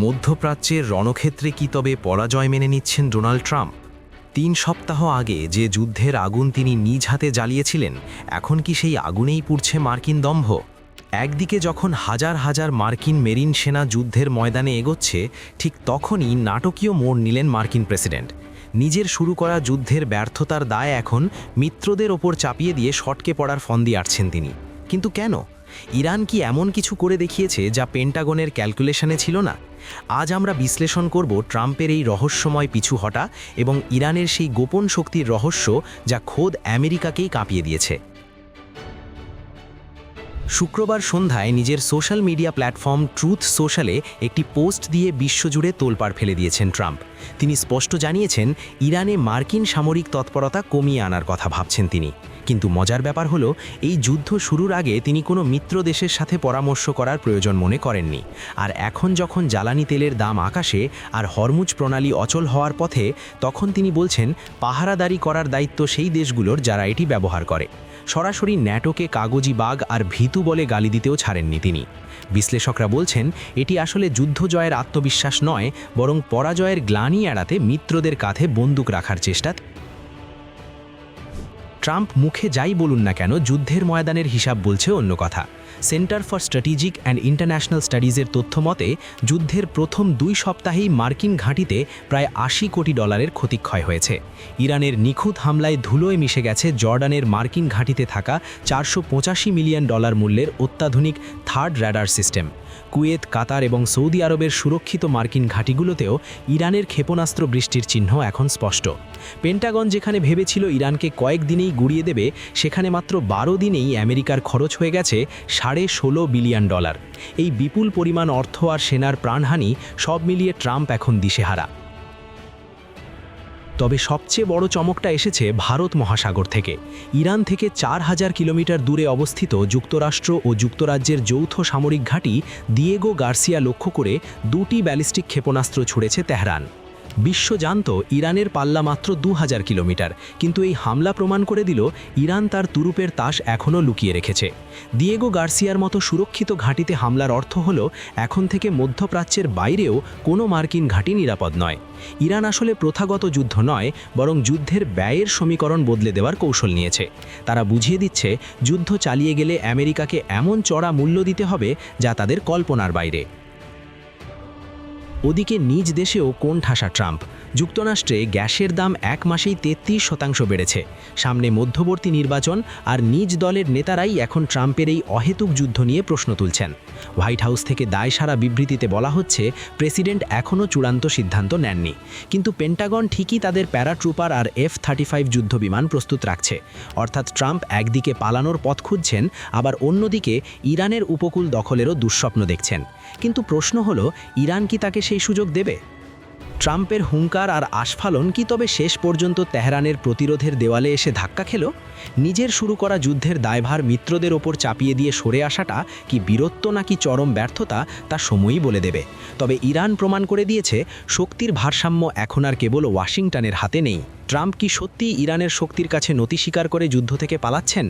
মধ্যপ্রাচ্যের রণক্ষেত্রে কি তবে পরাজয় মেনে নিচ্ছেন ডোনাল্ড ট্রাম্প? ৩ সপ্তাহ আগে যে যুদ্ধের আগুন তিনি নিজ হাতে জ্বালিয়েছিলেন, এখন কি সেই আগুনেই পুড়ছে মার্কিন দম্ভ? একদিকে যখন হাজার হাজার মার্কিন মেরিন সেনা যুদ্ধের ময়দানে এগোচ্ছে, ঠিক তখনই নাটকীয় মোড় নিলেন মার্কিন প্রেসিডেন্ট। নিজের শুরু করা যুদ্ধের ব্যর্থতার দায় এখন মিত্রদের ওপর চাপিয়ে দিয়ে সটকে পড়ার ফন্দি আটছেন তিনি। কিন্তু কেন? ইরান কি এমন কিছু করে দেখিয়েছে যা পেন্টাগনের ক্যালকুলেশনে ছিল না? আজ আমরা বিশ্লেষণ করব ট্রাম্পের এই রহস্যময় পিছু হটা এবং ইরানের সেই গোপন শক্তির রহস্য যা খোদ আমেরিকাকেই কাঁপিয়ে দিয়েছে। শুক্রবার সন্ধ্যায় নিজের সোশ্যাল মিডিয়া প্ল্যাটফর্ম ট্রুথ সোশ্যালে একটি পোস্ট দিয়ে বিশ্বজুড়ে তোলপাড় ফেলে দিয়েছেন ট্রাম্প। তিনি স্পষ্ট জানিয়েছেন, ইরানে মার্কিন সামরিক তৎপরতা কমিয়ে আনার কথা ভাবছেন তিনি। কিন্তু মজার ব্যাপার হলো, এই যুদ্ধ শুরুর আগে তিনি কোনো মিত্র দেশের সাথে পরামর্শ করার প্রয়োজন মনে করেননি। আর এখন যখন জ্বালানি তেলের দাম আকাশে আর হরমুজ প্রণালী অচল হওয়ার পথে, তখন তিনি বলছেন পাহারাদারি করার দায়িত্ব সেই দেশগুলোর যারা এটি ব্যবহার করে। সরাসরি ন্যাটোকে কাগজি বাঘ আর ভীতু বলে গালি দিতেও ছাড়েননি তিনি। বিশ্লেষকরা বলছেন, এটি আসলে যুদ্ধ জয়ের আত্মবিশ্বাস নয়, বরং পরাজয়ের গ্লানি এড়াতে মিত্রদের কাঁধে বন্দুক রাখার চেষ্টা। ট্রাম্প মুখে যাই বলুন না কেন, যুদ্ধের ময়দানের হিসাব বলছে অন্য কথা। Centre for strategic and international স্টাডিজের তথ্য মতে, যুদ্ধের প্রথম 2 সপ্তাহেই মার্কিন ঘাঁটিতে প্রায় $80 কোটি ক্ষতিক্ষয় হয়েছে। ইরানের নিখুঁত হামলায় ধুলোয় মিশে গেছে জর্ডানের মার্কিন ঘাঁটিতে থাকা $485 মিলিয়ন মূল্যের অত্যাধুনিক থার্ড র্যাডার সিস্টেম। কুয়েত, কাতার এবং সৌদি আরবের সুরক্ষিত মার্কিন ঘাঁটিগুলোতেও ইরানের ক্ষেপণাস্ত্র বৃষ্টির চিহ্ন এখন স্পষ্ট। পেন্টাগন যেখানে ভেবেছিল ইরানকে কয়েকদিনেই গুড়িয়ে দেবে, সেখানে মাত্র 12 দিনেই আমেরিকার খরচ হয়ে গেছে $16.5 বিলিয়ন। এই বিপুল পরিমাণ অর্থ আর সেনার প্রাণহানি সব মিলিয়ে ট্রাম্প এখন দিশেহারা। তবে সবচেয়ে বড় চমকটা এসেছে ভারত মহাসাগর থেকে। ইরান থেকে 4000 কিলোমিটার দূরে অবস্থিত যুক্তরাষ্ট্র ও যুক্তরাজ্যের যৌথ সামরিক ঘাঁটি দিয়েগো গার্সিয়া লক্ষ্য করে 2টি ব্যালিস্টিক ক্ষেপণাস্ত্র ছুড়েছে তেহরান। বিশ্ব জানত ইরানের পাল্লা মাত্র 2000 কিলোমিটার, কিন্তু এই হামলা প্রমাণ করে দিল ইরান তার তুরুপের তাস এখনও লুকিয়ে রেখেছে। দিয়েগো গার্সিয়ার মতো সুরক্ষিত ঘাঁটিতে হামলার অর্থ হল, এখন থেকে মধ্যপ্রাচ্যের বাইরেও কোনো মার্কিন ঘাঁটি নিরাপদ নয়। ইরান আসলে প্রথাগত যুদ্ধ নয়, বরং যুদ্ধের ব্যয়ের সমীকরণ বদলে দেওয়ার কৌশল নিয়েছে। তারা বুঝিয়ে দিচ্ছে, যুদ্ধ চালিয়ে গেলে আমেরিকাকে এমন চড়া মূল্য দিতে হবে যা তাদের কল্পনার বাইরে। ওদিকে নিজ দেশেও কোণ ঠাসা ট্রাম্প। যুক্তরাষ্ট্রে গ্যাসের দাম 1 মাসেই 33% বেড়েছে। সামনে মধ্যবর্তী নির্বাচন, আর নিজ দলের নেতারাই এখন ট্রাম্পের এই অহেতুক যুদ্ধ নিয়ে প্রশ্ন তুলছেন। হোয়াইট হাউস থেকে দায়সারা বিবৃতিতে বলা হচ্ছে, প্রেসিডেন্ট এখনও চূড়ান্ত সিদ্ধান্ত নেননি, কিন্তু পেন্টাগন ঠিকই তাদের প্যারাট্রুপার আর F-35 যুদ্ধবিমান প্রস্তুত রাখছে। অর্থাৎ ট্রাম্প একদিকে পালানোর পথ খুঁজছেন, আবার অন্যদিকে ইরানের উপকূল দখলেরও দুঃস্বপ্ন দেখছেন। কিন্তু প্রশ্ন হলো, ইরান কি তাকে সেই সুযোগ দেবে? ট্রাম্পের হুঙ্কার আর আস্ফালন কি তবে শেষ পর্যন্ত তেহরানের প্রতিরোধের দেওয়ালে এসে ধাক্কা খেল? নিজের শুরু করা যুদ্ধের দায়ভার মিত্রদের ওপর চাপিয়ে দিয়ে সরে আসাটা কি বীরত্ব নাকি চরম ব্যর্থতা, তা সময়ই বলে দেবে। তবে ইরান প্রমাণ করে দিয়েছে, শক্তির ভারসাম্য এখন আর কেবল ওয়াশিংটনের হাতে নেই। ট্রাম্প কি সত্যিই ইরানের শক্তির কাছে নতি স্বীকার করে যুদ্ধ থেকে পালাচ্ছেন?